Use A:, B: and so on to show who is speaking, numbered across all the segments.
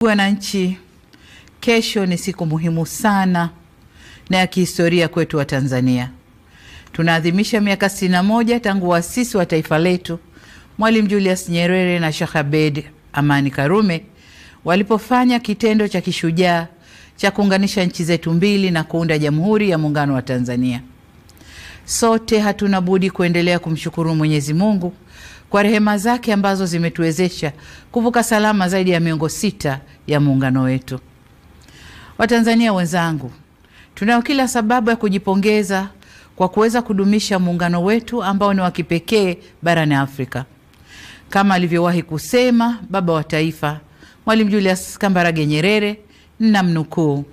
A: Wananchi, kesho ni siku muhimu sana na ya kihistoria kwetu wa Tanzania. Tunaadhimisha miaka 61 tangu waasisi wa taifa letu Mwalimu Julius Nyerere na Sheikh Abeid Amani Karume walipofanya kitendo cha kishujaa cha kuunganisha nchi zetu mbili na kuunda Jamhuri ya Muungano wa Tanzania. Sote hatuna budi kuendelea kumshukuru Mwenyezi Mungu kwa rehema zake ambazo zimetuwezesha kuvuka salama zaidi ya miongo 6 ya muungano wetu. Watanzania wenzangu, tunao kila sababu ya kujipongeza kwa kuweza kudumisha muungano wetu ambao ni wa kipekee barani Afrika. Kama alivyowahi kusema baba wa taifa Mwalimu Julius Kambarage Nyerere, ninamnukuu,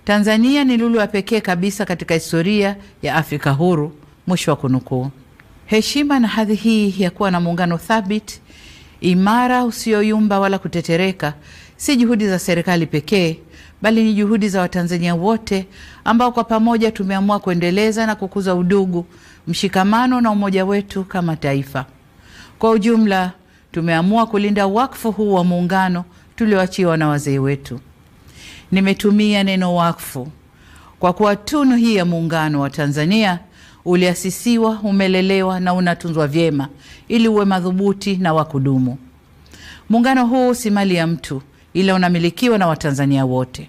A: Tanzania ni lulu ya pekee kabisa katika historia ya Afrika huru, mwisho wa kunukuu. Heshima na hadhi hii ya kuwa na muungano thabiti, imara, usioyumba wala kutetereka, si juhudi za serikali pekee, bali ni juhudi za Watanzania wote ambao kwa pamoja tumeamua kuendeleza na kukuza udugu, mshikamano na umoja wetu kama taifa. Kwa ujumla, tumeamua kulinda wakfu huu wa muungano tulioachiwa na wazee wetu. Nimetumia neno wakfu kwa kuwa tunu hii ya muungano wa Tanzania uliasisiwa, umelelewa na unatunzwa vyema ili uwe madhubuti na wa kudumu. Muungano huu si mali ya mtu, ila unamilikiwa na Watanzania wote.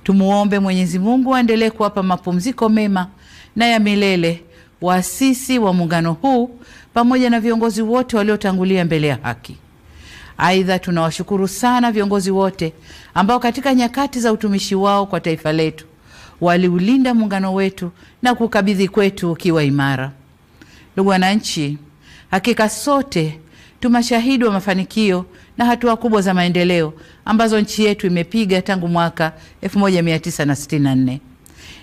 A: Tumuombe Mwenyezi Mungu aendelee kuwapa mapumziko mema na ya milele waasisi wa muungano huu pamoja na viongozi wote waliotangulia mbele ya haki. Aidha, tunawashukuru sana viongozi wote ambao katika nyakati za utumishi wao kwa taifa letu waliulinda muungano wetu na kukabidhi kwetu ukiwa imara. Ndugu wananchi, hakika sote tumashahidi wa mafanikio na hatua kubwa za maendeleo ambazo nchi yetu imepiga tangu mwaka 1964.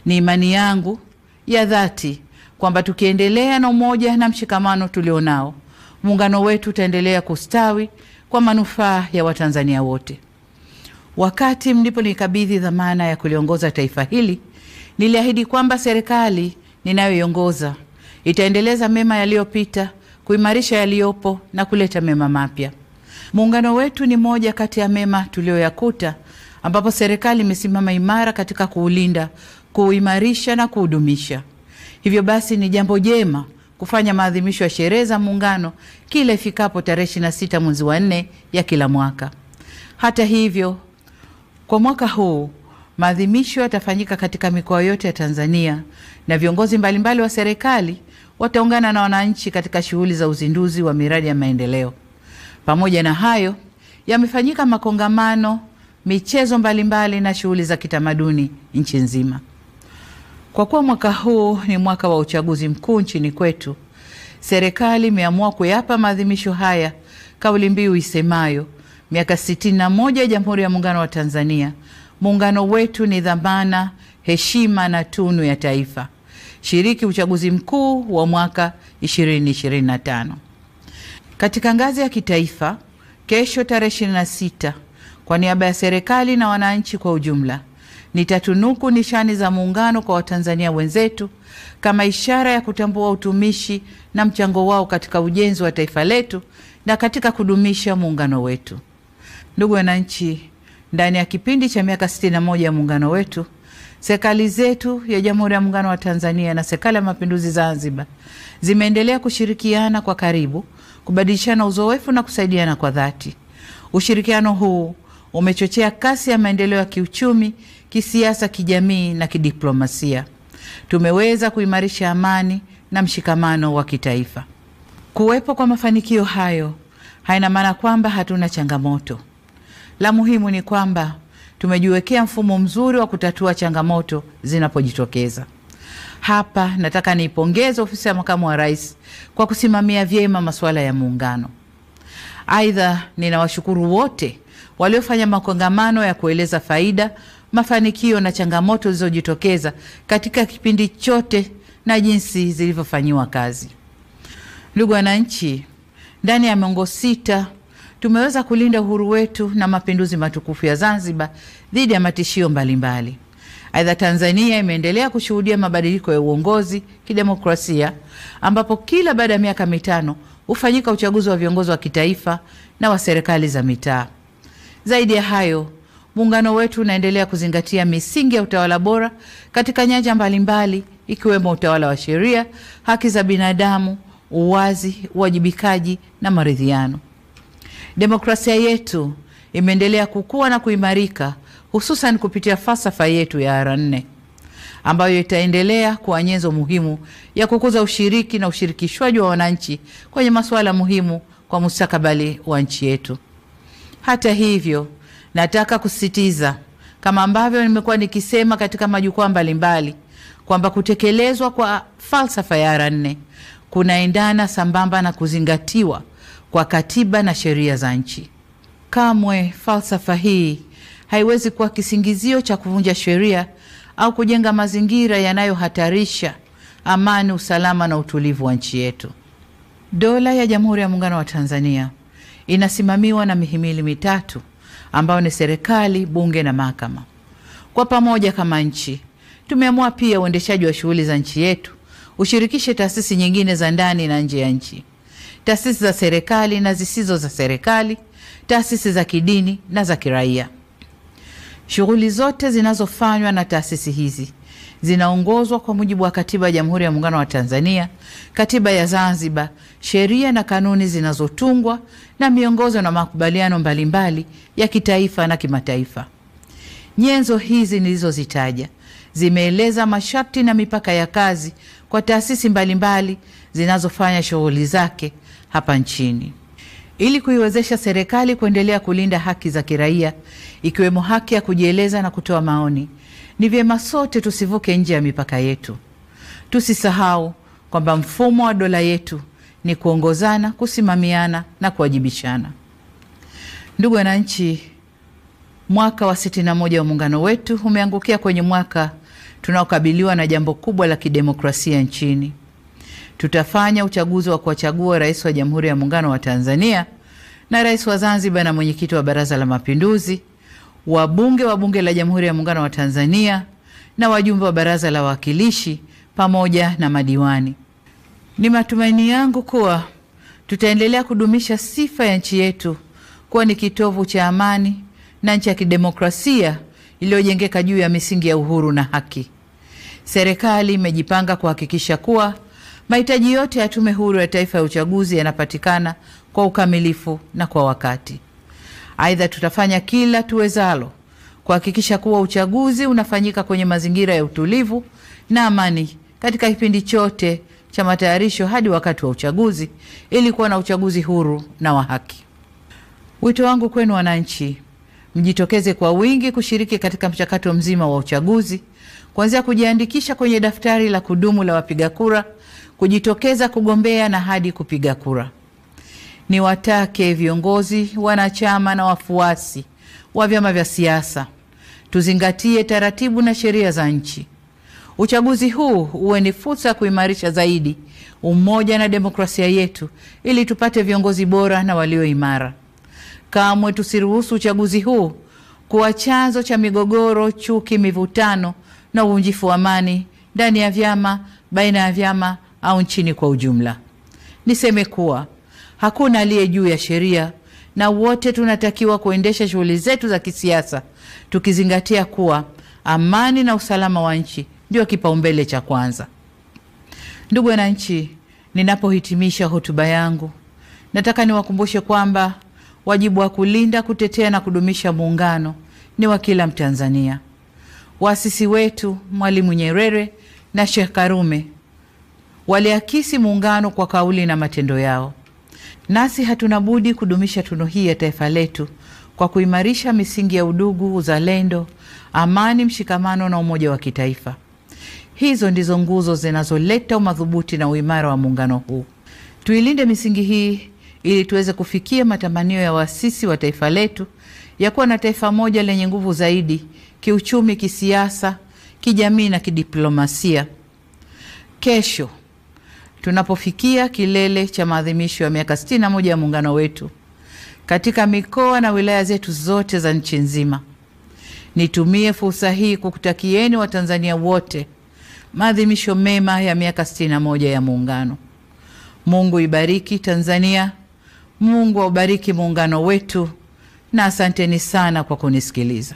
A: Ni imani yangu ya dhati kwamba tukiendelea na umoja na mshikamano tulionao, muungano wetu utaendelea kustawi kwa manufaa ya Watanzania wote. Wakati mliponikabidhi dhamana ya kuliongoza taifa hili, niliahidi kwamba serikali ninayoiongoza itaendeleza mema yaliyopita, kuimarisha yaliyopo na kuleta mema mapya. Muungano wetu ni moja kati ya mema tulioyakuta, ambapo serikali imesimama imara katika kuulinda, kuimarisha na kuhudumisha. Hivyo basi ni jambo jema kufanya maadhimisho ya sherehe za muungano kila ifikapo tarehe 26 mwezi wa 4 ya kila mwaka. Hata hivyo, kwa mwaka huu maadhimisho yatafanyika katika mikoa yote ya Tanzania na viongozi mbalimbali wa serikali wataungana na wananchi katika shughuli za uzinduzi wa miradi ya maendeleo. Pamoja na hayo, yamefanyika makongamano, michezo mbalimbali na shughuli za kitamaduni nchi nzima. Kwa kuwa mwaka huu ni mwaka wa uchaguzi mkuu nchini kwetu, serikali imeamua kuyapa maadhimisho haya kauli mbiu isemayo miaka 61 Jamhuri ya Muungano wa Tanzania. Muungano wetu ni dhamana, heshima na tunu ya taifa. Shiriki uchaguzi mkuu wa mwaka 2025. Katika ngazi ya kitaifa, kesho tarehe 26, kwa niaba ya serikali na wananchi kwa ujumla, nitatunuku nishani za muungano kwa Watanzania wenzetu kama ishara ya kutambua utumishi na mchango wao katika ujenzi wa taifa letu na katika kudumisha muungano wetu. Ndugu wananchi, ndani ya kipindi cha miaka 61 ya muungano wetu, serikali zetu ya Jamhuri ya Muungano wa Tanzania na Serikali ya Mapinduzi Zanzibar zimeendelea kushirikiana kwa karibu, kubadilishana uzoefu na kusaidiana kwa dhati. Ushirikiano huu umechochea kasi ya maendeleo ya kiuchumi, kisiasa, kijamii na kidiplomasia. Tumeweza kuimarisha amani na mshikamano wa kitaifa. Kuwepo kwa mafanikio hayo haina maana kwamba hatuna changamoto. La muhimu ni kwamba tumejiwekea mfumo mzuri wa kutatua changamoto zinapojitokeza. Hapa nataka niipongeze ofisi ya Makamu wa Rais kwa kusimamia vyema masuala ya muungano. Aidha, ninawashukuru wote waliofanya makongamano ya kueleza faida, mafanikio na changamoto zilizojitokeza katika kipindi chote na jinsi zilivyofanyiwa kazi. Ndugu wananchi, ndani ya miongo 6 tumeweza kulinda uhuru wetu na mapinduzi matukufu ya Zanzibar dhidi ya matishio mbalimbali. Aidha, Tanzania imeendelea kushuhudia mabadiliko ya uongozi kidemokrasia, ambapo kila baada ya miaka 5 hufanyika uchaguzi wa viongozi wa kitaifa na wa serikali za mitaa. Zaidi ya hayo, muungano wetu unaendelea kuzingatia misingi ya utawala bora katika nyanja mbalimbali ikiwemo utawala wa sheria, haki za binadamu, uwazi, uwajibikaji na maridhiano. Demokrasia yetu imeendelea kukua na kuimarika, hususan kupitia falsafa yetu ya R4 ambayo itaendelea kuwa nyenzo muhimu ya kukuza ushiriki na ushirikishwaji wa wananchi kwenye masuala muhimu kwa mustakabali wa nchi yetu. Hata hivyo, nataka kusisitiza kama ambavyo nimekuwa nikisema katika majukwaa mbalimbali kwamba kutekelezwa kwa falsafa ya R4 kunaendana sambamba na kuzingatiwa kwa katiba na sheria za nchi. Kamwe falsafa hii haiwezi kuwa kisingizio cha kuvunja sheria au kujenga mazingira yanayohatarisha amani, usalama na utulivu wa nchi yetu. Dola ya Jamhuri ya Muungano wa Tanzania inasimamiwa na mihimili mitatu ambao ni serikali, bunge na mahakama. Kwa pamoja kama nchi, tumeamua pia uendeshaji wa shughuli za nchi yetu ushirikishe taasisi nyingine za ndani na nje ya nchi, taasisi za serikali na zisizo za serikali, taasisi za kidini na za kiraia. Shughuli zote zinazofanywa na taasisi hizi zinaongozwa kwa mujibu wa Katiba ya Jamhuri ya Muungano wa Tanzania, Katiba ya Zanzibar, sheria na kanuni zinazotungwa na miongozo na makubaliano mbalimbali ya kitaifa na kimataifa. Nyenzo hizi nilizozitaja zimeeleza masharti na mipaka ya kazi kwa taasisi mbalimbali zinazofanya shughuli zake hapa nchini. Ili kuiwezesha serikali kuendelea kulinda haki za kiraia ikiwemo haki ya kujieleza na kutoa maoni, ni vyema sote tusivuke nje ya mipaka yetu. Tusisahau kwamba mfumo wa dola yetu ni kuongozana, kusimamiana na kuwajibishana. Ndugu wananchi, mwaka wa 61 wa muungano wetu umeangukia kwenye mwaka tunaokabiliwa na jambo kubwa la kidemokrasia nchini. Tutafanya uchaguzi wa kuwachagua rais wa Jamhuri ya Muungano wa Tanzania na rais wa Zanzibar na mwenyekiti wa Baraza la Mapinduzi, wabunge wa Bunge la Jamhuri ya Muungano wa Tanzania na wajumbe wa Baraza la Wawakilishi pamoja na madiwani. Ni matumaini yangu kuwa tutaendelea kudumisha sifa ya nchi yetu kuwa ni kitovu cha amani na nchi ya kidemokrasia iliyojengeka juu ya misingi ya uhuru na haki. Serikali imejipanga kuhakikisha kuwa mahitaji yote ya Tume Huru ya Taifa ya Uchaguzi yanapatikana kwa ukamilifu na kwa wakati. Aidha, tutafanya kila tuwezalo kuhakikisha kuwa uchaguzi unafanyika kwenye mazingira ya utulivu na amani katika kipindi chote cha matayarisho hadi wakati wa uchaguzi ili kuwa na uchaguzi huru na wa haki. Wito wangu kwenu wananchi, mjitokeze kwa wingi kushiriki katika mchakato mzima wa uchaguzi, kuanzia kujiandikisha kwenye daftari la kudumu la wapiga kura, kujitokeza kugombea na hadi kupiga kura. Niwatake viongozi, wanachama na wafuasi wa vyama vya siasa tuzingatie taratibu na sheria za nchi. Uchaguzi huu uwe ni fursa ya kuimarisha zaidi umoja na demokrasia yetu ili tupate viongozi bora na walio imara. Kamwe tusiruhusu uchaguzi huu kuwa chanzo cha migogoro, chuki, mivutano na uvunjifu wa amani ndani ya vyama, baina ya vyama au nchini kwa ujumla. Niseme kuwa hakuna aliye juu ya sheria na wote tunatakiwa kuendesha shughuli zetu za kisiasa tukizingatia kuwa amani na usalama wa nchi ndio kipaumbele cha kwanza. Ndugu wananchi, ninapohitimisha hotuba yangu, nataka niwakumbushe kwamba wajibu wa kulinda, kutetea na kudumisha muungano ni wa kila Mtanzania. Waasisi wetu Mwalimu Nyerere na Sheikh Karume waliakisi muungano kwa kauli na matendo yao. Nasi hatuna budi kudumisha tunu hii ya taifa letu kwa kuimarisha misingi ya udugu, uzalendo, amani, mshikamano na umoja wa kitaifa. Hizo ndizo nguzo zinazoleta umadhubuti na uimara wa muungano huu. Tuilinde misingi hii ili tuweze kufikia matamanio ya waasisi wa taifa letu ya kuwa na taifa moja lenye nguvu zaidi kiuchumi, kisiasa, kijamii na kidiplomasia. Kesho tunapofikia kilele cha maadhimisho ya miaka 61 ya muungano wetu katika mikoa na wilaya zetu zote za nchi nzima, nitumie fursa hii kukutakieni Watanzania wote maadhimisho mema ya miaka 61 ya muungano. Mungu ibariki Tanzania, Mungu aubariki muungano wetu. na asanteni sana kwa kunisikiliza.